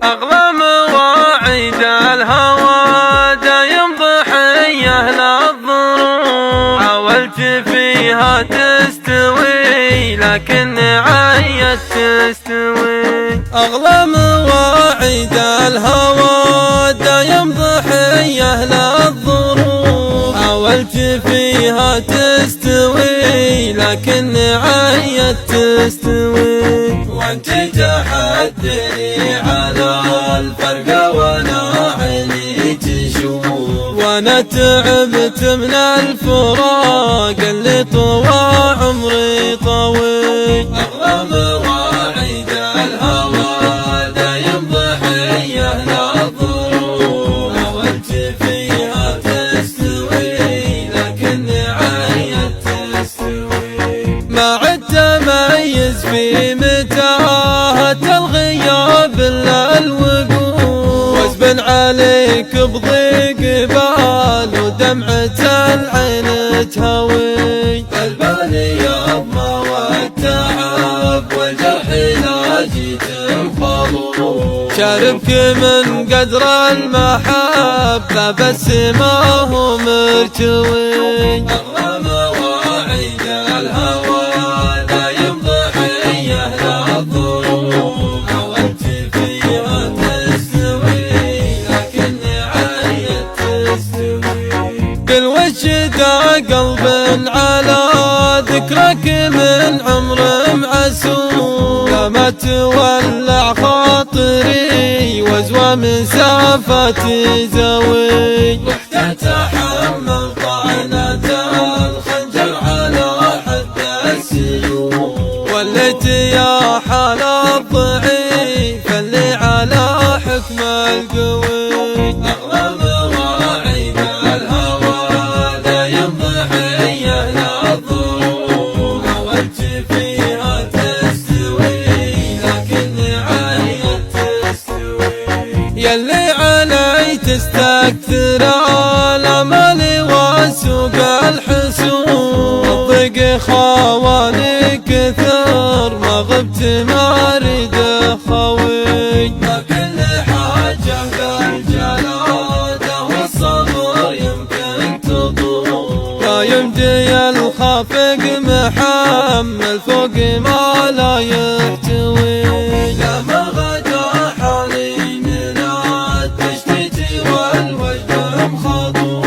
أغلى مواعيد الهوى دايم ضحية للظروف، حاولت فيها تستوي لكن عيت تستوي. أغلى مواعيد الهوى دايم ضحية للظروف، حاولت فيها تستوي لكن عيت تستوي. وانت تحدني على الفرقة وانا عيني تشوف، وانا تعبت من الفراق اللي طوى عمري طويل. أغلى مواعيد الهوى دايم ضحية للظروف، حاولت فيها تستوي لكن عيت تستوي. ما عدت اميز في متاهة الغياب الا الوقوف، واسبن عليك بضيق بال ودمعة العين تهوي. البال يضمى والتعب والجرح لا جيت مخلوق، شاربك من قدر المحبة بس ما هو مرتوي. أغلى مواعيد الهوى دايم ضحية للظروف، حاولت فيها تستوي لكن عيت تستوي. قل وش دا قلب على ذكرك من عمر معسوف، لما تولع خاطري وازوى مسافة زوي. رحت اتحمل طعنة الخنجر على حد السيوف، وليت يا حال الضعيف اللي على حكم القوي. أغلى مواعيد الهوى دايم ضحية للظروف، حاولت فيها تستوي لكن عيت تستوي. يلي علي تستكثر الامل وسوق الحسوب، الضيق خواني كثر ما غبت ما اريد خوي. ما كل حاجة بالجلادة والصبر يمكن تطول، لا يمدي الخافق محمل فوق ما لا يحتوي. لما غدا حالي من التشتيت والوجد مخضوض،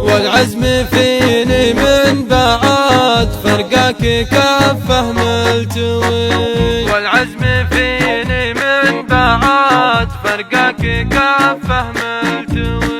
والعزم فيني من بعد فرقاك كفه ملتوي. والعزم فيني من بعد فرقاك كفه ملتوي.